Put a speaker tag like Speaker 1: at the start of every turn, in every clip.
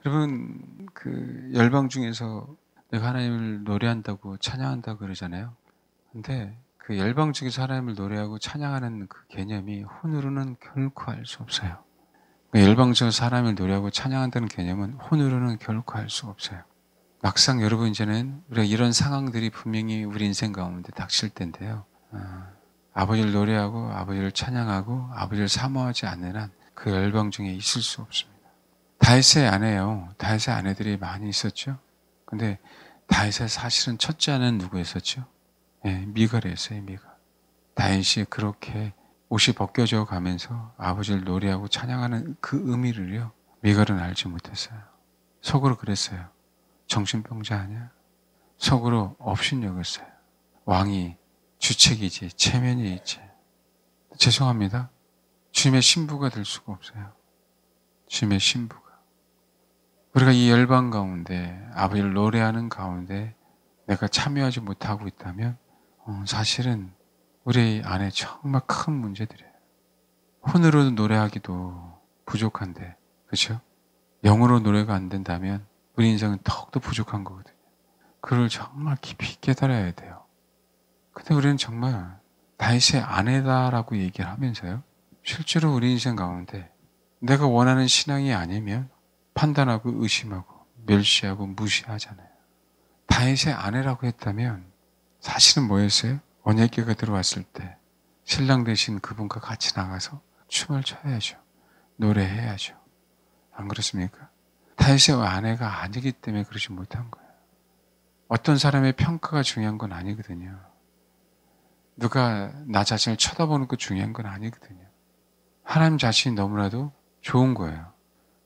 Speaker 1: 여러분 그 열방 중에서 내가 하나님을 노래한다고 찬양한다고 그러잖아요. 근데 그 열방 중에서 하나님을 노래하고 찬양하는 그 개념이 혼으로는 결코 알 수 없어요. 그 열방 중에서 하나님을 노래하고 찬양한다는 개념은 혼으로는 결코 알 수가 없어요. 막상 여러분 이제는 우리가 이런 상황들이 분명히 우리 인생 가운데 닥칠 텐데요. 아버지를 노래하고 아버지를 찬양하고 아버지를 사모하지 않는 한 그 열방 중에 있을 수 없습니다. 다윗의 아내요. 다윗의 아내들이 많이 있었죠. 근데 다윗의 사실은 첫째 아내는 누구였었죠? 예, 미갈이었어요, 미갈. 다윗이 그렇게 옷이 벗겨져 가면서 아버지를 노래하고 찬양하는 그 의미를요, 미갈은 알지 못했어요. 속으로 그랬어요. 정신병자 아니야? 속으로 업신여겼어요. 왕이 주책이지, 체면이 있지. 죄송합니다. 주님의 신부가 될 수가 없어요. 주님의 신부가. 우리가 이 열방 가운데 아버지를 노래하는 가운데 내가 참여하지 못하고 있다면 사실은 우리 안에 정말 큰 문제들이에요. 혼으로 노래하기도 부족한데, 그렇죠? 영으로 노래가 안 된다면 우리 인생은 더욱더 부족한 거거든요. 그걸 정말 깊이 깨달아야 돼요. 근데 우리는 정말 다윗의 아내다라고 얘기를 하면서요, 실제로 우리 인생 가운데 내가 원하는 신앙이 아니면 판단하고 의심하고 멸시하고 무시하잖아요. 다윗의 아내라고 했다면 사실은 뭐였어요? 언약궤가 들어왔을 때 신랑 되신 그분과 같이 나가서 춤을 춰야죠. 노래해야죠. 안 그렇습니까? 다윗의 아내가 아니기 때문에 그러지 못한 거예요. 어떤 사람의 평가가 중요한 건 아니거든요. 누가 나 자신을 쳐다보는 거 중요한 건 아니거든요. 하나님 자신이 너무나도 좋은 거예요.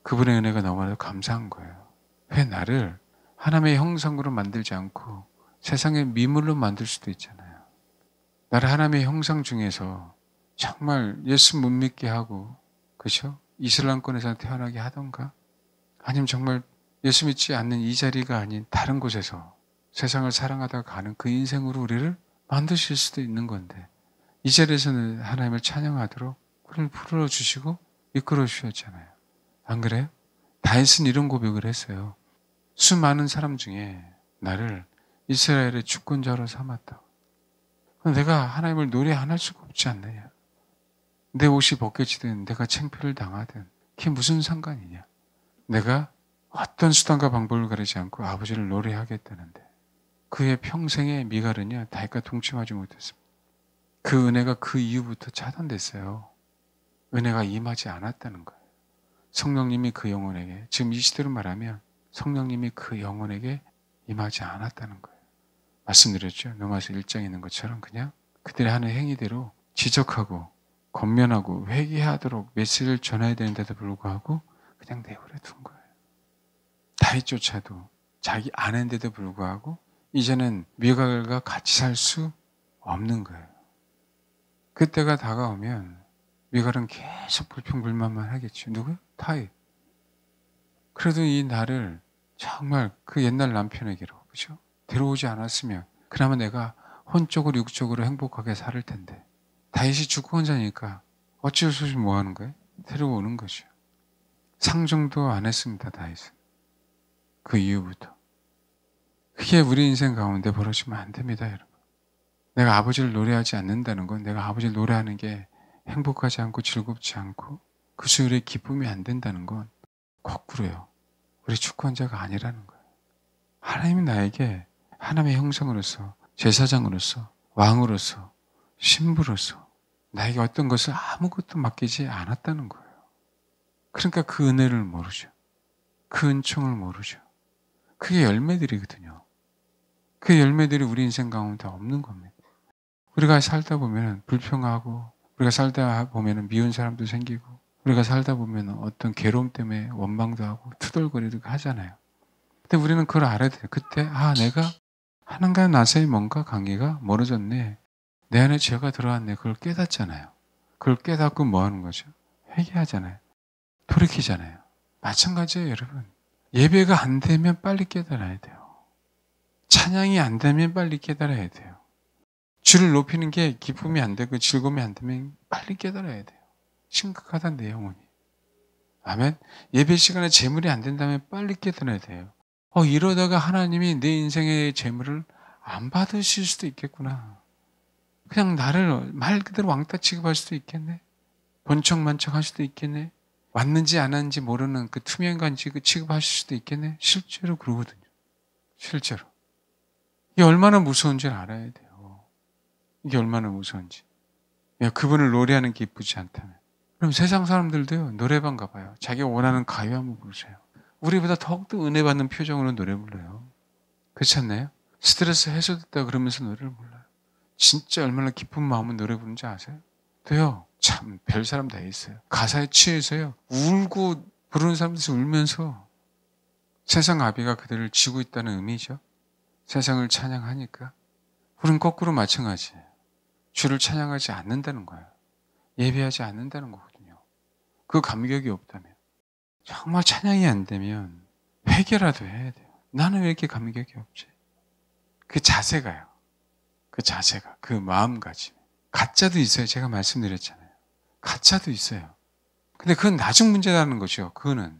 Speaker 1: 그분의 은혜가 너무나도 감사한 거예요. 왜 나를 하나님의 형상으로 만들지 않고 세상의 미물로 만들 수도 있잖아요. 나를 하나님의 형상 중에서 정말 예수 못 믿게 하고, 그렇죠? 이슬람권에서 태어나게 하던가, 아니면 정말 예수 믿지 않는 이 자리가 아닌 다른 곳에서 세상을 사랑하다가 가는 그 인생으로 우리를 만드실 수도 있는 건데, 이 자리에서는 하나님을 찬양하도록 우리를 불러주시고 이끌어 주셨잖아요. 안 그래요? 다윗은 이런 고백을 했어요. 수많은 사람 중에 나를 이스라엘의 주권자로 삼았다. 내가 하나님을 노래 안 할 수가 없지 않느냐. 내 옷이 벗겨지든 내가 창피를 당하든 그게 무슨 상관이냐. 내가 어떤 수단과 방법을 가리지 않고 아버지를 노래하겠다는데, 그의 평생의 미갈은요, 다윗과 동침하지 못했습니다. 그 은혜가 그 이후부터 차단됐어요. 은혜가 임하지 않았다는 거예요. 성령님이 그 영혼에게, 지금 이 시대로 말하면 성령님이 그 영혼에게 임하지 않았다는 거예요. 말씀드렸죠. 로마서 1장에 있는 것처럼 그냥 그들이 하는 행위대로 지적하고 권면하고 회개하도록 메시지를 전해야 되는데도 불구하고 그냥 내버려 둔 거예요. 다윗조차도 자기 아내인데도 불구하고 이제는 미갈과 같이 살 수 없는 거예요. 그때가 다가오면 미갈은 계속 불평불만만 하겠죠. 누구요? 다윗. 그래도 이 나를 정말 그 옛날 남편에게로, 그죠? 데려오지 않았으면 그나마 내가 혼적으로 육적으로 행복하게 살 텐데, 다윗이 죽고 혼자니까 어쩔 수 없이 뭐 하는 거예요? 데려오는 거죠. 상종도 안 했습니다, 다윗은. 그 이후부터. 그게 우리 인생 가운데 벌어지면 안 됩니다, 여러분. 내가 아버지를 노래하지 않는다는 건 내가 아버지를 노래하는 게 행복하지 않고 즐겁지 않고 그 수요일에 기쁨이 안 된다는 건 거꾸로요. 우리 주권자가 아니라는 거예요. 하나님이 나에게 하나님의 형상으로서, 제사장으로서, 왕으로서, 신부로서 나에게 어떤 것을 아무것도 맡기지 않았다는 거예요. 그러니까 그 은혜를 모르죠. 그 은총을 모르죠. 그게 열매들이거든요. 그 열매들이 우리 인생 가운데 없는 겁니다. 우리가 살다 보면 불평하고, 우리가 살다 보면 미운 사람도 생기고, 우리가 살다 보면 어떤 괴로움 때문에 원망도 하고 투덜거리도 하잖아요. 근데 우리는 그걸 알아야 돼요. 그때 내가 하나님과 나서의 뭔가 관계가 멀어졌네. 내 안에 죄가 들어왔네. 그걸 깨닫잖아요. 그걸 깨닫고 뭐 하는 거죠? 회개하잖아요. 돌이키잖아요. 마찬가지예요, 여러분. 예배가 안 되면 빨리 깨달아야 돼요. 찬양이 안 되면 빨리 깨달아야 돼요. 주를 높이는 게 기쁨이 안 되고 즐거움이 안 되면 빨리 깨달아야 돼요. 심각하다, 내 영혼이. 아멘. 예배 시간에 재물이 안 된다면 빨리 깨달아야 돼요. 이러다가 하나님이 내 인생의 재물을 안 받으실 수도 있겠구나. 그냥 나를 말 그대로 왕따 취급할 수도 있겠네. 번쩍만쩍할 수도 있겠네. 왔는지 안 왔는지 모르는 그 투명한 취급하실 수도 있겠네. 실제로 그러거든요. 실제로. 이게 얼마나 무서운지 알아야 돼요. 이게 얼마나 무서운지. 야, 그분을 노래하는 게 이쁘지 않다면. 그럼 세상 사람들도요, 노래방 가봐요. 자기가 원하는 가요 한번 부르세요. 우리보다 더욱더 은혜 받는 표정으로 노래 불러요. 그렇지 않나요? 스트레스 해소됐다 그러면서 노래를 불러요. 진짜 얼마나 기쁜 마음으로 노래 부르는지 아세요? 또요, 참 별 사람 다 있어요. 가사에 취해서요, 울고 부르는 사람들이 울면서 세상 아비가 그들을 지고 있다는 의미죠. 세상을 찬양하니까. 우리는 거꾸로 마찬가지예요. 주를 찬양하지 않는다는 거예요. 예배하지 않는다는 거거든요. 그 감격이 없다면. 정말 찬양이 안 되면 회개라도 해야 돼요. 나는 왜 이렇게 감격이 없지? 그 자세가요. 그 자세가, 그 마음가짐. 가짜도 있어요. 제가 말씀드렸잖아요. 가짜도 있어요. 근데 그건 나중 문제라는 거죠. 그거는.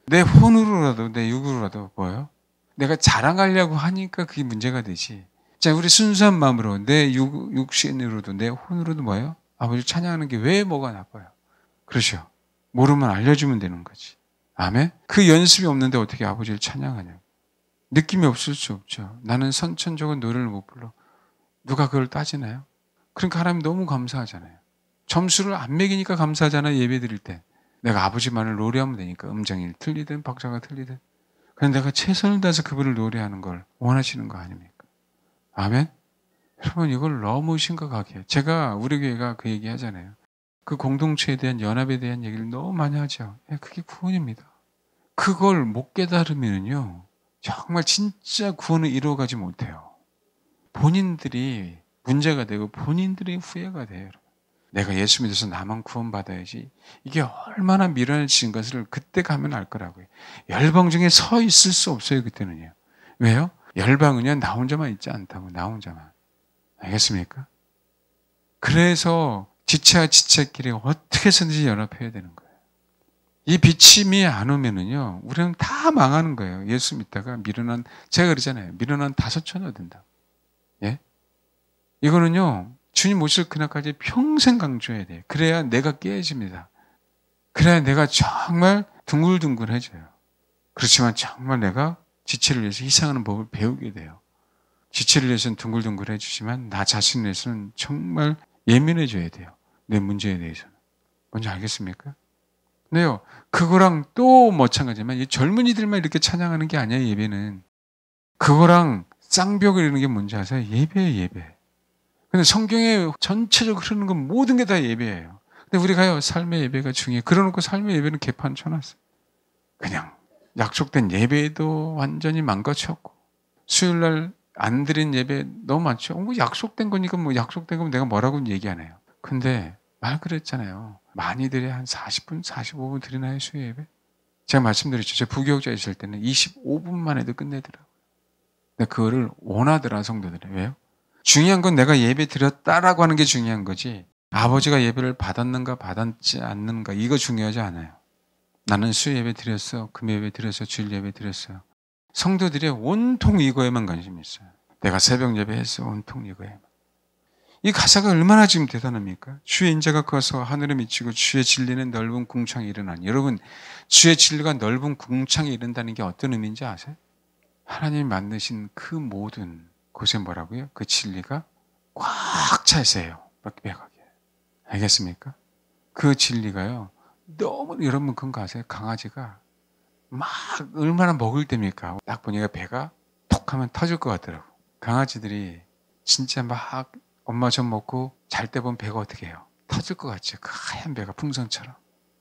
Speaker 1: 내 혼으로라도, 내 육으로라도 뭐예요? 내가 자랑하려고 하니까 그게 문제가 되지. 자, 우리 순수한 마음으로, 내 육신으로도, 내 혼으로도 뭐예요? 아버지를 찬양하는 게 왜 뭐가 나빠요? 그렇죠. 모르면 알려주면 되는 거지. 아멘? 그 연습이 없는데 어떻게 아버지를 찬양하냐. 느낌이 없을 수 없죠. 나는 선천적인 노래를 못 불러. 누가 그걸 따지나요? 그러니까 하나님 너무 감사하잖아요. 점수를 안 매기니까 감사하잖아요. 예배 드릴 때. 내가 아버지만을 노래하면 되니까. 음정이 틀리든 박자가 틀리든. 그런데 내가 최선을 다해서 그분을 노래하는 걸 원하시는 거 아닙니까? 아멘? 여러분 이걸 너무 심각하게 해요. 제가 우리 교회가 그 얘기 하잖아요. 그 공동체에 대한 연합에 대한 얘기를 너무 많이 하죠. 그게 구원입니다. 그걸 못 깨달으면요. 정말 진짜 구원을 이루어가지 못해요. 본인들이 문제가 되고 본인들이 후회가 돼요. 내가 예수 믿어서 나만 구원받아야지. 이게 얼마나 미련해진 것을 그때 가면 알 거라고요. 열방 중에 서 있을 수 없어요. 그때는요. 왜요? 열방은요. 나 혼자만 있지 않다고. 나 혼자만. 알겠습니까? 그래서 지체와 지체끼리 어떻게 해서든지 연합해야 되는 거예요. 이 비침이 안 오면은요. 우리는 다 망하는 거예요. 예수 믿다가 미련한, 제가 그러잖아요. 미련한 5천 얻는다. 예? 이거는요. 주님 오실 그날까지 평생 강조해야 돼요. 그래야 내가 깨집니다. 그래야 내가 정말 둥글둥글해져요. 그렇지만 정말 내가 지체를 위해서 희생하는 법을 배우게 돼요. 지체를 위해서는 둥글둥글해 주지만 나 자신을 위해서는 정말 예민해져야 돼요. 내 문제에 대해서는. 뭔지 알겠습니까? 근데요. 그거랑 또 마찬가지지만 이 젊은이들만 이렇게 찬양하는 게 아니야 예배는. 그거랑 쌍벽을 이루는 게 뭔지 아세요? 예배예요 예배. 근데 성경에 전체적으로 흐르는 건 모든 게 다 예배예요. 근데 우리가요 삶의 예배가 중요해. 그러놓고 삶의 예배는 개판 쳐놨어요. 그냥 약속된 예배도 완전히 망가쳤고 수요일날 안 드린 예배 너무 많죠. 뭐 약속된 거니까 뭐 약속된 거면 내가 뭐라고는 얘기 안 해요. 근데 말 그랬잖아요. 많이 드려야 한 40분, 45분 드리나요 수요 예배? 제가 말씀드렸죠. 제가 부교육자 있을 때는 25분만 해도 끝내더라고요. 근데 그거를 원하더라 성도들이. 왜요? 중요한 건 내가 예배 드렸다라고 하는 게 중요한 거지. 아버지가 예배를 받았는가 받았지 않는가 이거 중요하지 않아요. 나는 수요 예배 드렸어. 금요 예배 드렸어. 주일 예배 드렸어요. 성도들이 온통 이거에만 관심이 있어요. 내가 새벽 예배했어. 온통 이거에만. 이 가사가 얼마나 지금 대단합니까? 주의 인자가 커서 하늘에 미치고 주의 진리는 넓은 궁창에 이르나니. 여러분 주의 진리가 넓은 궁창에 이른다는 게 어떤 의미인지 아세요? 하나님이 만드신 그 모든 곳에 뭐라고요? 그 진리가 꽉 차 있어요. 빽빽하게. 알겠습니까? 그 진리가요. 너무 여러분 그런 거 아세요? 강아지가 막 얼마나 먹을 때입니까? 딱 보니까 배가 톡 하면 터질 것 같더라고. 강아지들이 진짜 막 엄마 젖 먹고 잘 때 보면 배가 어떻게 해요? 터질 것 같죠? 그 하얀 배가 풍선처럼.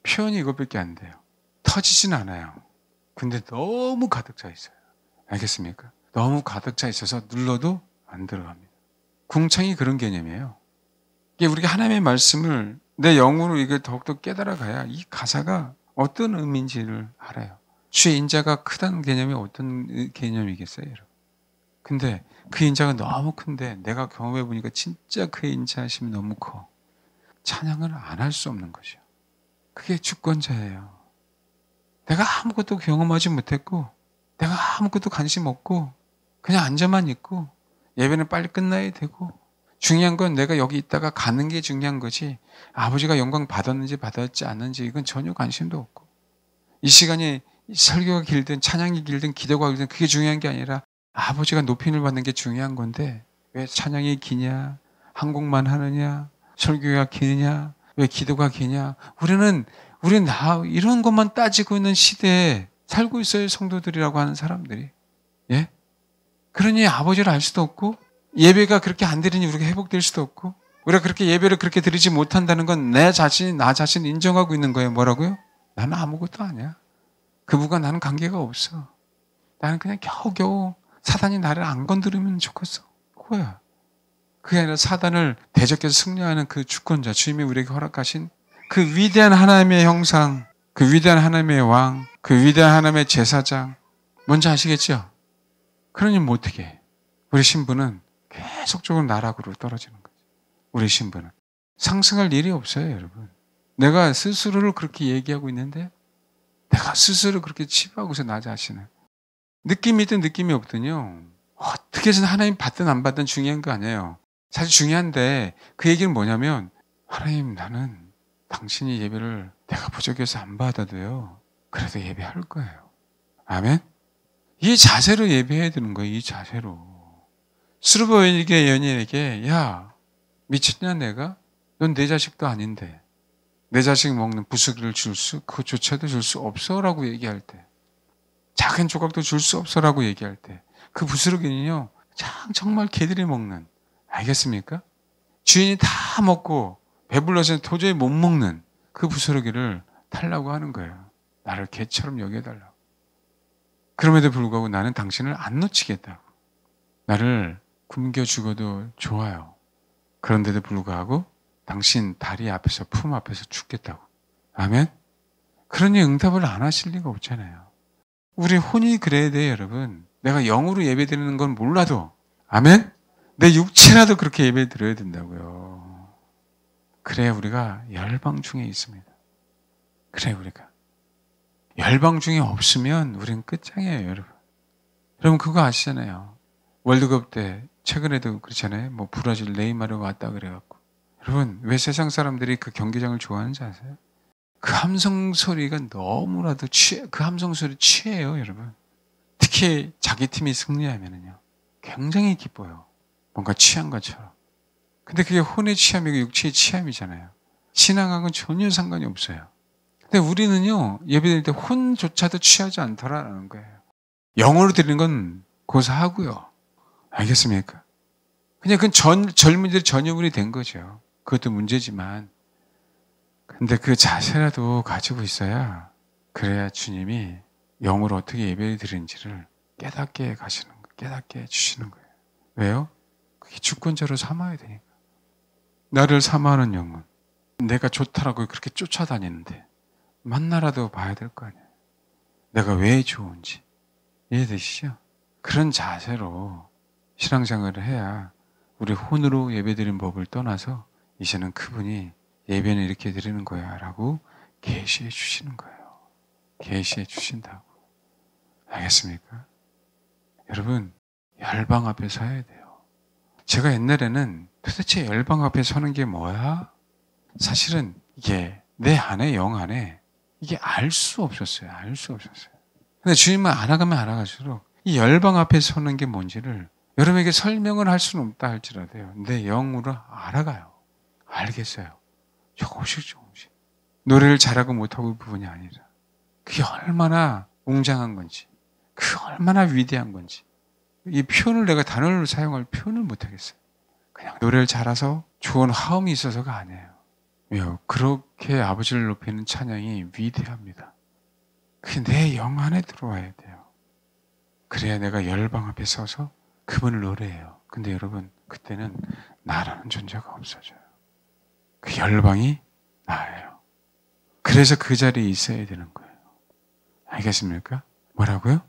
Speaker 1: 표현이 이것밖에 안 돼요. 터지진 않아요. 근데 너무 가득 차 있어요. 알겠습니까? 너무 가득 차 있어서 눌러도 안 들어갑니다. 궁창이 그런 개념이에요. 이게 우리가 하나님의 말씀을 내 영으로 이걸 더욱더 깨달아가야 이 가사가 어떤 의미인지를 알아요. 주의 인자가 크다는 개념이 어떤 개념이겠어요, 여러분? 근데 그 인자가 너무 큰데 내가 경험해 보니까 진짜 그의 인자하심이 너무 커. 찬양을 안 할 수 없는 것이요. 그게 주권자예요. 내가 아무것도 경험하지 못했고 내가 아무것도 관심 없고 그냥 앉아만 있고 예배는 빨리 끝나야 되고 중요한 건 내가 여기 있다가 가는 게 중요한 거지 아버지가 영광 받았는지 받았지 않는지 이건 전혀 관심도 없고 이 시간이 설교가 길든 찬양이 길든 기도가 길든 그게 중요한 게 아니라 아버지가 높임을 받는 게 중요한 건데 왜 찬양이 기냐 한 곡만 하느냐 설교가 기냐 왜 기도가 기냐 우리는 이런 것만 따지고 있는 시대에 살고 있어요. 성도들이라고 하는 사람들이. 예? 그러니 아버지를 알 수도 없고 예배가 그렇게 안 드리니 우리가 회복될 수도 없고 우리가 그렇게 예배를 그렇게 드리지 못한다는 건 나 자신 인정하고 있는 거예요. 뭐라고요? 나는 아무것도 아니야. 그분과 나는 관계가 없어. 나는 그냥 겨우겨우 사단이 나를 안 건드리면 좋겠어. 그거야. 그게 아니라 사단을 대적해서 승리하는 그 주권자, 주님이 우리에게 허락하신 그 위대한 하나님의 형상, 그 위대한 하나님의 왕, 그 위대한 하나님의 제사장. 뭔지 아시겠죠? 그러니 뭐 어떻게 해? 우리 신부는 계속적으로 나락으로 떨어지는 거죠. 우리 신부는. 상승할 일이 없어요, 여러분. 내가 스스로를 그렇게 얘기하고 있는데 내가 스스로 그렇게 치부하고서 나 자신을. 느낌이 있든 느낌이 없든요. 어떻게 해서 하나님 받든 안 받든 중요한 거 아니에요. 사실 중요한데 그 얘기는 뭐냐면 하나님 나는 당신이 예배를 내가 부족해서 안 받아도요. 그래도 예배할 거예요. 아멘? 이 자세로 예배해야 되는 거예요. 이 자세로. 수르바벨에게 연인에게 야 미쳤냐 내가? 넌 내 자식도 아닌데 내 자식 먹는 부스러기를 그거조차도 줄 수 없어라고 얘기할 때 작은 조각도 줄 수 없어라고 얘기할 때 그 부스러기는요 정말 개들이 먹는 알겠습니까? 주인이 다 먹고 배불러서 도저히 못 먹는 그 부스러기를 달라고 하는 거예요. 나를 개처럼 여겨달라고. 그럼에도 불구하고 나는 당신을 안 놓치겠다고. 나를 굶겨 죽어도 좋아요. 그런데도 불구하고 당신 다리 앞에서 품 앞에서 죽겠다고. 아멘? 그러니 응답을 안 하실 리가 없잖아요. 우리 혼이 그래야 돼요, 여러분. 내가 영으로 예배드리는 건 몰라도 아멘? 내 육체라도 그렇게 예배 드려야 된다고요. 그래야 우리가 열방 중에 있습니다. 그래야 우리가. 열방 중에 없으면 우린 끝장이에요, 여러분. 여러분 그거 아시잖아요. 월드컵 때 최근에도 그렇잖아요. 뭐 브라질 네이마르 왔다 그래갖고. 여러분 왜 세상 사람들이 그 경기장을 좋아하는지 아세요? 그 함성 소리가 너무나도 그 함성 소리 취해요, 여러분. 특히 자기 팀이 승리하면은요. 굉장히 기뻐요. 뭔가 취한 것처럼. 근데 그게 혼의 취함이고 육체의 취함이잖아요. 신앙하고는 전혀 상관이 없어요. 근데 우리는요, 예배드릴 때 혼조차도 취하지 않더라라는 거예요. 영어로 드리는 건 고사하고요. 알겠습니까? 그냥 그건 젊은이들의 전유물이 된 거죠. 그것도 문제지만. 근데 그 자세라도 가지고 있어야 그래야 주님이 영으로 어떻게 예배를 드리는지를 깨닫게 해주시는 거예요. 왜요? 그게 주권자로 삼아야 되니까. 나를 삼아하는 영은 내가 좋다라고 그렇게 쫓아다니는데 만나라도 봐야 될 거 아니에요. 내가 왜 좋은지. 이해되시죠? 그런 자세로 신앙생활을 해야 우리 혼으로 예배드리는 법을 떠나서 이제는 그분이 예배는 이렇게 드리는 거야 라고 계시해 주시는 거예요. 계시해 주신다고. 알겠습니까? 여러분 열방 앞에 서야 돼요. 제가 옛날에는 도대체 열방 앞에 서는 게 뭐야? 사실은 이게 내 안에 영 안에 이게 알 수 없었어요. 알 수 없었어요. 근데 주님은 알아가면 알아갈수록 이 열방 앞에 서는 게 뭔지를 여러분에게 설명을 할 수는 없다 할지라도요. 내 영으로 알아가요. 알겠어요. 조금씩. 노래를 잘하고 못하고 부분이 아니라 그게 얼마나 웅장한 건지 그게 얼마나 위대한 건지 이 표현을 내가 단어를 사용할 표현을 못하겠어요. 그냥 노래를 잘해서 좋은 화음이 있어서가 아니에요. 왜요? 그렇게 아버지를 높이는 찬양이 위대합니다. 그게 내 영 안에 들어와야 돼요. 그래야 내가 열방 앞에 서서 그분을 노래해요. 근데 여러분 그때는 나라는 존재가 없어져요. 그 열방이 나예요. 그래서 그 자리에 있어야 되는 거예요. 알겠습니까? 뭐라고요?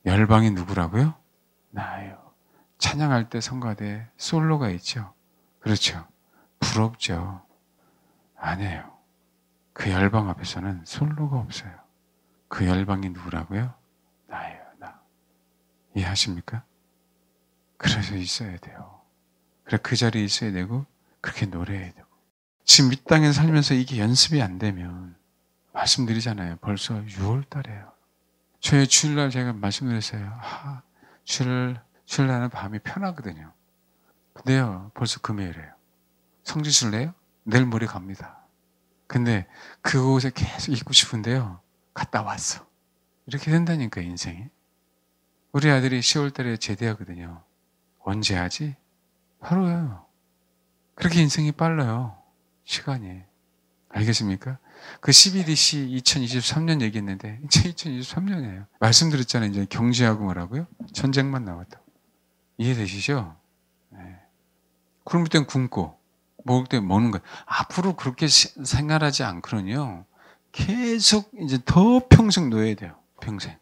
Speaker 1: 열방이 누구라고요? 나예요. 찬양할 때 성가대 솔로가 있죠. 그렇죠. 부럽죠. 아니에요. 그 열방 앞에서는 솔로가 없어요. 그 열방이 누구라고요? 나예요, 나. 이해하십니까? 그래서 있어야 돼요. 그래, 그 자리에 있어야 되고, 그렇게 노래해야 되고. 지금 이 땅에 살면서 이게 연습이 안 되면, 말씀드리잖아요. 벌써 6월 달이에요. 저희 주일날 제가 말씀드렸어요. 주일날은 밤이 편하거든요. 근데요, 벌써 금요일이에요. 성지순례요? 내일 모레 갑니다. 근데 그곳에 계속 있고 싶은데요. 갔다 왔어. 이렇게 된다니까, 인생이. 우리 아들이 10월 달에 제대하거든요. 언제 하지? 바로요. 그렇게 인생이 빨라요. 시간이. 알겠습니까? 그 12DC 2023년 얘기했는데 이제 2023년이에요. 말씀드렸잖아요. 이제 경제하고 뭐라고요? 전쟁만 나왔다고. 이해되시죠? 네. 굶을 땐 굶고 먹을 땐 먹는 거예요. 앞으로 그렇게 생활하지 않거든요. 계속 이제 더 평생 놓여야 돼요. 평생.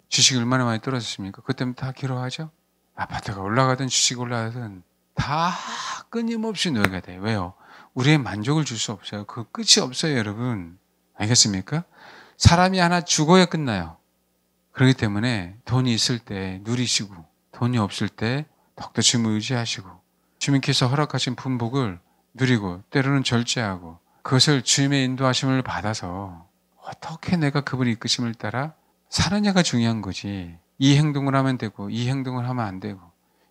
Speaker 1: 주식이 얼마나 많이 떨어졌습니까? 그것 때문에 다 길어하죠? 아파트가 올라가든 주식이 올라가든 다 끊임없이 놓여야 돼요. 왜요? 우리의 만족을 줄 수 없어요. 그 끝이 없어요, 여러분. 알겠습니까? 사람이 하나 죽어야 끝나요. 그렇기 때문에 돈이 있을 때 누리시고 돈이 없을 때 더욱더 주님을 의지하시고 주님께서 허락하신 분복을 누리고 때로는 절제하고 그것을 주님의 인도하심을 받아서 어떻게 내가 그분의 이끄심을 따라 사느냐가 중요한 거지. 이 행동을 하면 되고 이 행동을 하면 안 되고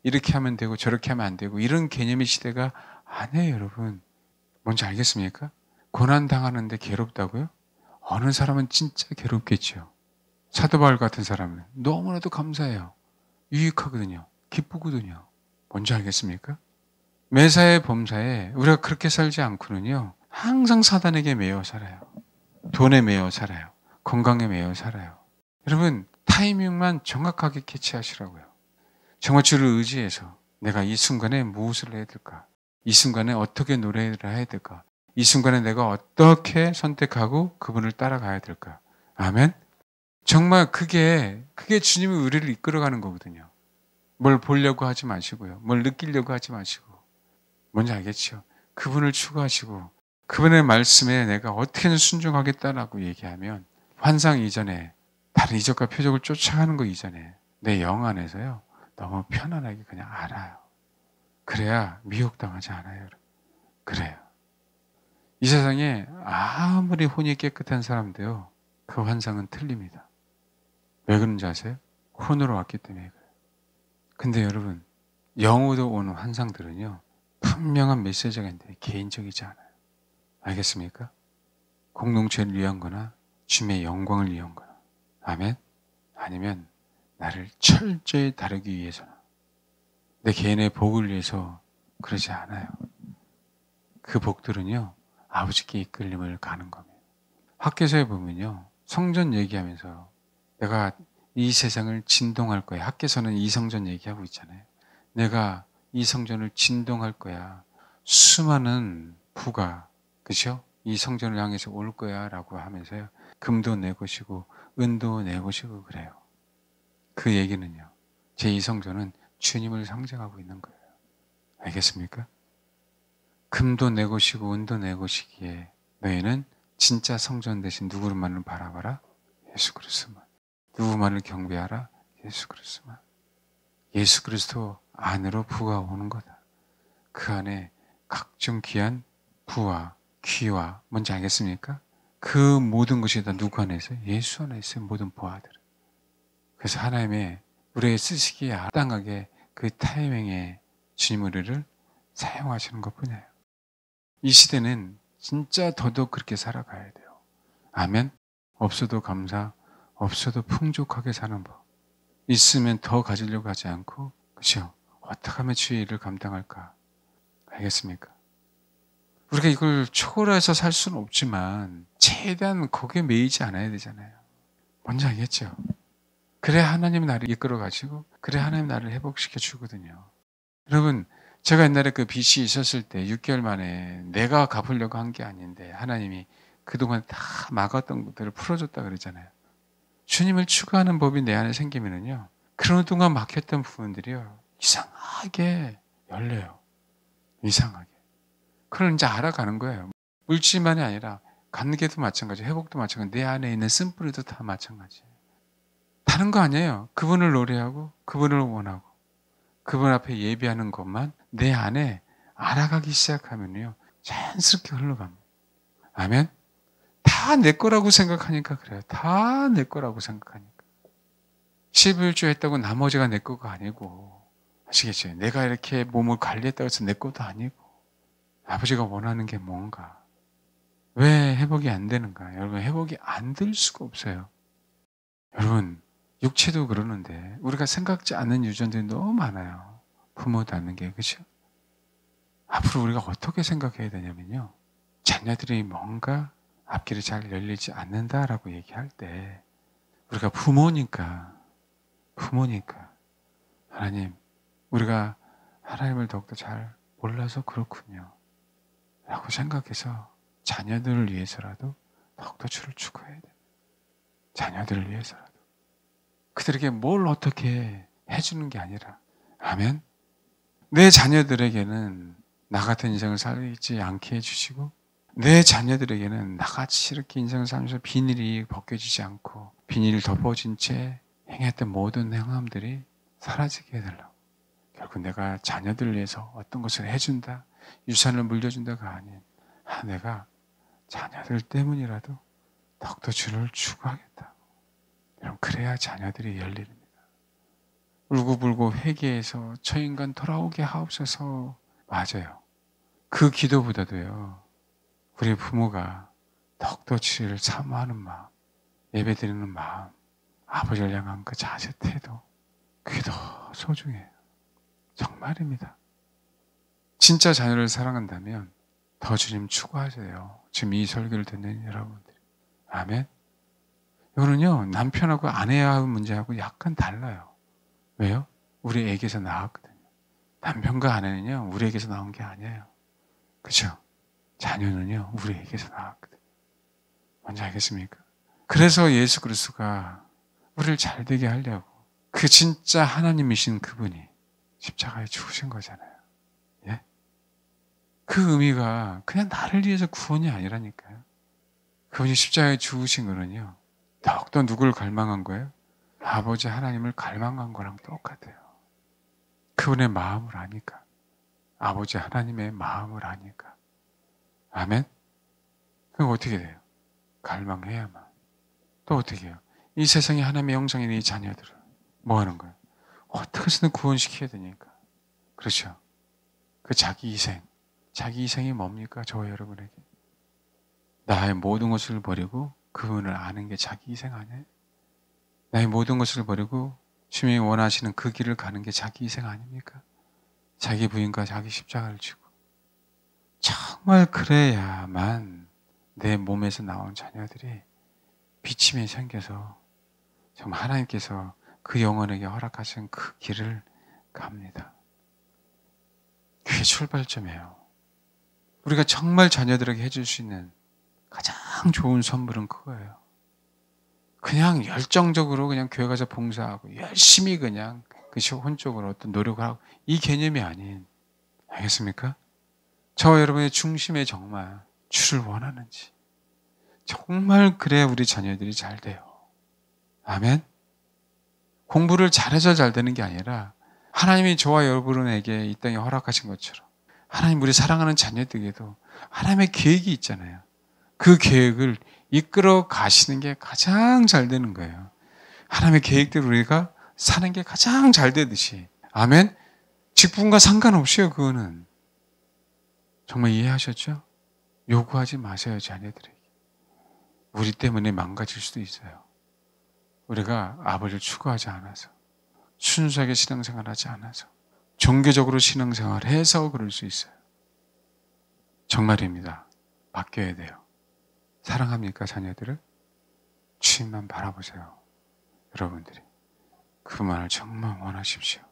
Speaker 1: 이렇게 하면 되고 저렇게 하면 안 되고 이런 개념의 시대가 아니에요, 여러분. 뭔지 알겠습니까? 고난당하는데 괴롭다고요? 어느 사람은 진짜 괴롭겠죠. 사도 바울 같은 사람은 너무나도 감사해요. 유익하거든요. 기쁘거든요. 뭔지 알겠습니까? 매사에 범사에 우리가 그렇게 살지 않고는요. 항상 사단에게 매여 살아요. 돈에 매여 살아요. 건강에 매여 살아요. 여러분 타이밍만 정확하게 캐치하시라고요. 정말 주를 의지해서 내가 이 순간에 무엇을 해야 될까? 이 순간에 어떻게 노래를 해야 될까? 이 순간에 내가 어떻게 선택하고 그분을 따라가야 될까? 아멘? 정말 그게 주님이 우리를 이끌어가는 거거든요. 뭘 보려고 하지 마시고요. 뭘 느끼려고 하지 마시고. 뭔지 알겠죠? 그분을 추구하시고 그분의 말씀에 내가 어떻게든 순종하겠다라고 얘기하면 환상 이전에 다른 이적과 표적을 쫓아가는 거 이전에 내 영 안에서요. 너무 편안하게 그냥 알아요. 그래야 미혹당하지 않아요. 여러분. 그래요. 이 세상에 아무리 혼이 깨끗한 사람도요. 그 환상은 틀립니다. 왜 그런지 아세요? 혼으로 왔기 때문에 그래요. 근데 여러분 영으로 오는 환상들은요. 분명한 메시지가 있는데 개인적이지 않아요. 알겠습니까? 공동체를 위한 거나 주님의 영광을 위한 거나 아멘? 아니면 나를 철저히 다루기 위해서나 내 개인의 복을 위해서 그러지 않아요. 그 복들은요. 아버지께 이끌림을 가는 겁니다. 학교에서 보면요. 성전 얘기하면서 내가 이 세상을 진동할 거야. 학교에서는 이 성전 얘기하고 있잖아요. 내가 이 성전을 진동할 거야. 수많은 부가 그죠? 이 성전을 향해서 올 거야 라고 하면서요. 금도 내 것이고 은도 내 것이고 그래요. 그 얘기는요. 제 이 성전은 주님을 상징하고 있는 거예요. 알겠습니까? 금도 내 것이고 은도 내 것이기에 너희는 진짜 성전 대신 누구만을 바라봐라? 예수 그리스도만. 누구만을 경배하라? 예수 그리스도만. 예수 그리스도 안으로 부가 오는 거다. 그 안에 각종 귀한 부와 귀와 뭔지 알겠습니까? 그 모든 것이 다 누구 안에 있어요? 예수 안에 있어요. 모든 부하들. 그래서 하나님의 우리의 쓰시기에 합당하게 그 타이밍에 주님 우리를 사용하시는 것뿐이에요. 이 시대는 진짜 더더욱 그렇게 살아가야 돼요. 아멘. 없어도 감사, 없어도 풍족하게 사는 법. 있으면 더 가지려고 하지 않고, 그렇죠? 어떻게 하면 주의 일을 감당할까? 알겠습니까? 우리가 이걸 초월해서 살 수는 없지만 최대한 거기에 매이지 않아야 되잖아요. 뭔지 알겠죠? 그래야 하나님이 나를 이끌어 가시고 그래야 하나님이 나를 회복시켜 주거든요. 여러분 제가 옛날에 그 빚이 있었을 때 6개월 만에 내가 갚으려고 한 게 아닌데 하나님이 그동안 다 막았던 것들을 풀어줬다 그러잖아요. 주님을 추구하는 법이 내 안에 생기면은요. 그런 동안 막혔던 부분들이요. 이상하게 열려요. 이상하게. 그걸 이제 알아가는 거예요. 물질만이 아니라 관계도 마찬가지, 회복도 마찬가지, 내 안에 있는 쓴뿌리도 다 마찬가지. 다른 거 아니에요. 그분을 노래하고 그분을 원하고 그분 앞에 예배하는 것만 내 안에 알아가기 시작하면요, 자연스럽게 흘러갑니다. 아멘. 다 내 거라고 생각하니까 그래요. 다 내 거라고 생각하니까. 11조 했다고 나머지가 내 거가 아니고, 아시겠죠? 내가 이렇게 몸을 관리했다고 해서 내 것도 아니고, 아버지가 원하는 게 뭔가. 왜 회복이 안 되는가? 여러분, 회복이 안 될 수가 없어요. 여러분, 육체도 그러는데 우리가 생각지 않는 유전들이 너무 많아요. 부모 닮는 게, 그렇죠? 앞으로 우리가 어떻게 생각해야 되냐면요, 자녀들이 뭔가 앞길이 잘 열리지 않는다라고 얘기할 때 우리가 부모니까 하나님, 우리가 하나님을 더욱더 잘 몰라서 그렇군요 라고 생각해서 자녀들을 위해서라도 더욱더 주를 추구해야 돼요. 자녀들을 위해서라도. 그들에게 뭘 어떻게 해주는 게 아니라, 아멘. 내 자녀들에게는 나 같은 인생을 살지 않게 해주시고, 내 자녀들에게는 나같이 이렇게 인생을 살면서 비닐이 벗겨지지 않고 비닐이 덮어진 채 행했던 모든 행함들이 사라지게 해달라고. 결국 내가 자녀들을 위해서 어떤 것을 해준다, 유산을 물려준다가 아닌, 내가 자녀들 때문이라도 더욱더 주를 추구하겠다. 여러분, 그래야 자녀들이 열립니다. 울고불고 회개해서 저 인간 돌아오게 하옵소서. 맞아요. 그 기도보다도요, 우리 부모가 더욱더 주를 사모하는 마음, 예배드리는 마음, 아버지를 향한 그 자세 태도, 그게 더 소중해요. 정말입니다. 진짜 자녀를 사랑한다면 더 주님 추구하세요. 지금 이 설교를 듣는 여러분들. 아멘. 이거는요, 남편하고 아내하고 문제하고 약간 달라요. 왜요? 우리 애기에서 나왔거든요. 남편과 아내는요, 우리 애기에서 나온 게 아니에요. 그렇죠? 자녀는요, 우리 애기에서 나왔거든요. 뭔지 알겠습니까? 그래서 예수 그리스도가 우리를 잘 되게 하려고 그 진짜 하나님이신 그분이 십자가에 죽으신 거잖아요. 예? 그 의미가 그냥 나를 위해서 구원이 아니라니까요. 그분이 십자가에 죽으신 거는요, 더욱더 누구를 갈망한 거예요? 아버지 하나님을 갈망한 거랑 똑같아요. 그분의 마음을 아니까. 아버지 하나님의 마음을 아니까. 아멘? 그럼 어떻게 돼요? 갈망해야만. 또 어떻게 해요? 이 세상에 하나님의 형상인 이 자녀들을 뭐 하는 거예요? 어떻게 해서든 구원시켜야 되니까. 그렇죠? 그 자기 희생. 자기 희생이 뭡니까? 저와 여러분에게. 나의 모든 것을 버리고 그분을 아는 게 자기 희생 아니에요? 나의 모든 것을 버리고 주님이 원하시는 그 길을 가는 게 자기 희생 아닙니까? 자기 부인과 자기 십자가를 지고. 정말 그래야만 내 몸에서 나온 자녀들이 비침이 생겨서 정말 하나님께서 그 영혼에게 허락하신 그 길을 갑니다. 그게 출발점이에요. 우리가 정말 자녀들에게 해줄 수 있는 가장 좋은 선물은 그거예요. 그냥 열정적으로 그냥 교회 가서 봉사하고 열심히 그냥 그 혼적으로 어떤 노력을 하고, 이 개념이 아닌, 알겠습니까? 저와 여러분의 중심에 정말 주를 원하는지, 정말 그래야 우리 자녀들이 잘 돼요. 아멘? 공부를 잘해서 잘 되는 게 아니라 하나님이 저와 여러분에게 이 땅에 허락하신 것처럼 하나님 우리 사랑하는 자녀들에게도 하나님의 계획이 있잖아요. 그 계획을 이끌어 가시는 게 가장 잘 되는 거예요. 하나님의 계획대로 우리가 사는 게 가장 잘 되듯이. 아멘? 직분과 상관없이요, 그거는. 정말 이해하셨죠? 요구하지 마세요, 자녀들에게. 우리 때문에 망가질 수도 있어요. 우리가 아버지를 추구하지 않아서, 순수하게 신앙생활하지 않아서, 종교적으로 신앙생활해서 그럴 수 있어요. 정말입니다. 바뀌어야 돼요. 사랑합니까, 자녀들을? 주님만 바라보세요. 여러분들이. 그만을 정말 원하십시오.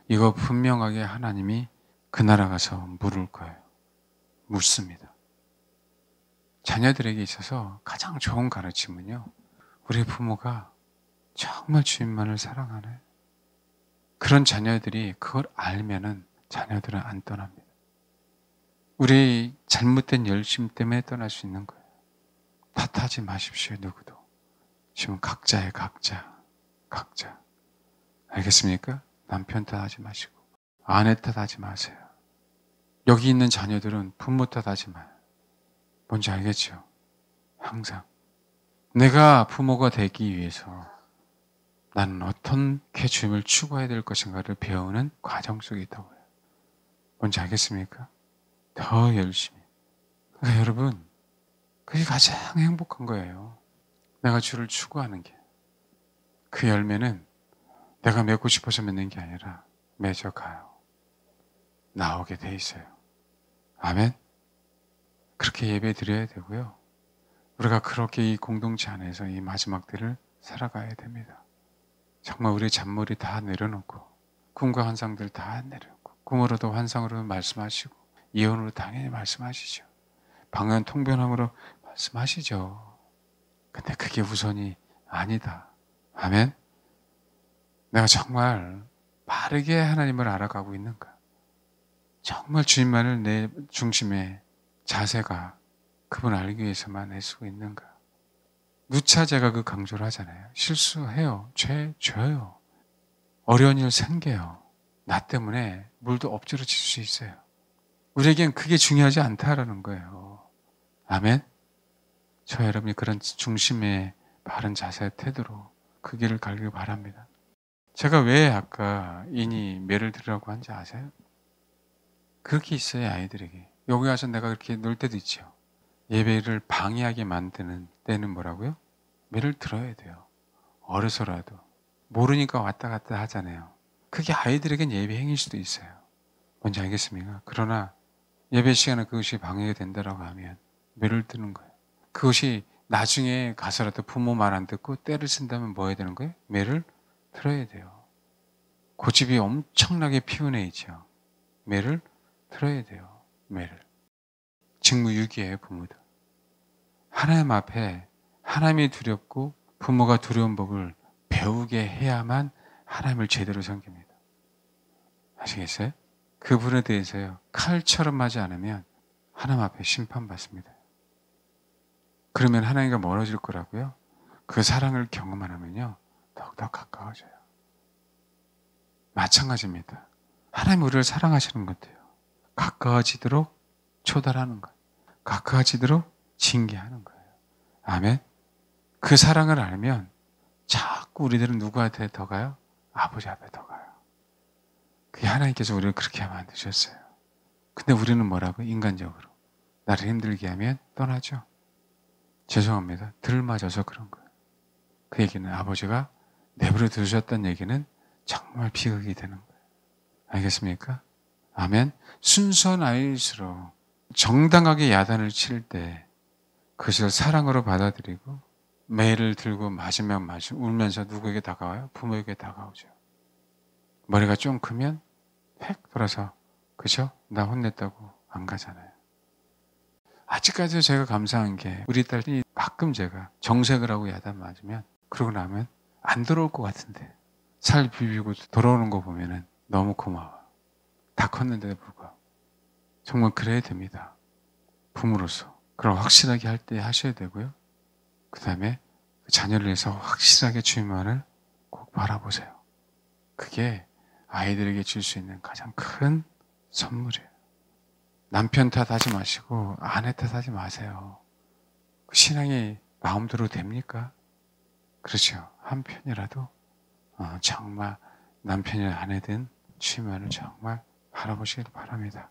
Speaker 1: 이거 분명하게 하나님이 그 나라 가서 물을 거예요. 묻습니다. 자녀들에게 있어서 가장 좋은 가르침은요, 우리 부모가 정말 주님만을 사랑하는 그런 자녀들이 그걸 알면은 자녀들은 안 떠납니다. 우리 잘못된 열심 때문에 떠날 수 있는 거예요. 탓하지 마십시오. 누구도. 지금 각자의 각자. 알겠습니까? 남편 탓하지 마시고 아내 탓하지 마세요. 여기 있는 자녀들은 부모 탓하지 마요. 뭔지 알겠죠? 항상 내가 부모가 되기 위해서 나는 어떻게 주님을 추구해야 될 것인가를 배우는 과정 속에 있다고요. 뭔지 알겠습니까? 더 열심히. 그러니까 여러분, 그게 가장 행복한 거예요. 내가 주를 추구하는 게. 그 열매는 내가 맺고 싶어서 맺는 게 아니라 맺어가요. 나오게 돼 있어요. 아멘? 그렇게 예배 드려야 되고요. 우리가 그렇게 이 공동체 안에서 이 마지막 때를 살아가야 됩니다. 정말 우리 잔머리 다 내려놓고 꿈과 환상들 다 내려놓고 꿈으로도 환상으로도 말씀하시고 예언으로 당연히 말씀하시죠. 방언 통변함으로 말씀하시죠. 근데 그게 우선이 아니다. 아멘? 내가 정말 바르게 하나님을 알아가고 있는가? 정말 주님만을 내 중심에 자세가 그분 알기 위해서만 애쓰고 있는가? 누차 제가 그 강조를 하잖아요. 실수해요. 죄 져요. 어려운 일 생겨요. 나 때문에 물도 엎질러질 수 있어요. 우리에겐 그게 중요하지 않다라는 거예요. 아멘? 저 여러분이 그런 중심의 바른 자세의 태도로 그 길을 가길 바랍니다. 제가 왜 아까 인이 매를 들으라고 한지 아세요? 그렇게 있어요, 아이들에게. 여기 와서 내가 그렇게 놀 때도 있죠. 예배를 방해하게 만드는 때는 뭐라고요? 매를 들어야 돼요. 어려서라도. 모르니까 왔다 갔다 하잖아요. 그게 아이들에겐 예배 행위일 수도 있어요. 뭔지 알겠습니까? 그러나 예배 시간에 그것이 방해가 된다라고 하면 매를 드는 거예요. 그것이 나중에 가서라도 부모 말 안 듣고 때를 쓴다면 뭐 해야 되는 거예요? 매를 들어야 돼요. 고집이 엄청나게 피곤해 있죠. 매를 들어야 돼요. 매를. 직무유기예요, 부모도. 하나님 앞에 하나님이 두렵고 부모가 두려운 법을 배우게 해야만 하나님을 제대로 섬깁니다. 아시겠어요? 그분에 대해서요, 칼처럼 하지 않으면 하나님 앞에 심판받습니다. 그러면 하나님과 멀어질 거라고요? 그 사랑을 경험 안 하면요, 더욱더 가까워져요. 마찬가지입니다. 하나님 우리를 사랑하시는 것도요, 가까워지도록 초달하는 거예요. 가까워지도록 징계하는 거예요. 아멘? 그 사랑을 알면 자꾸 우리들은 누구한테 더 가요? 아버지 앞에 더 가요. 그게 하나님께서 우리를 그렇게 만드셨어요. 근데 우리는 뭐라고? 인간적으로. 나를 힘들게 하면 떠나죠. 죄송합니다. 들 맞아서 그런 거예요. 그 얘기는 아버지가 내버려 두셨다는 얘기는 정말 비극이 되는 거예요. 알겠습니까? 아멘? 순수한 아이일수록 정당하게 야단을 칠 때 그것을 사랑으로 받아들이고 매를 들고 마시면 울면서 누구에게 다가와요? 부모에게 다가오죠. 머리가 좀 크면 획 돌아서 그죠? 나 혼냈다고 안 가잖아요. 아직까지 제가 감사한 게 우리 딸이 가끔 제가 정색을 하고 야단 맞으면 그러고 나면 안 돌아올 것 같은데 살 비비고 돌아오는 거 보면은 너무 고마워. 다 컸는데도 불구하고. 정말 그래야 됩니다. 부모로서. 그럼 확실하게 할 때 하셔야 되고요. 그 다음에 자녀를 위해서 확실하게 주님만을 꼭 바라보세요. 그게 아이들에게 줄 수 있는 가장 큰 선물이에요. 남편 탓하지 마시고 아내 탓하지 마세요. 신앙이 마음대로 됩니까? 그렇죠. 한편이라도 정말 남편이나 아내든 주님만을 정말 바라보시길 바랍니다.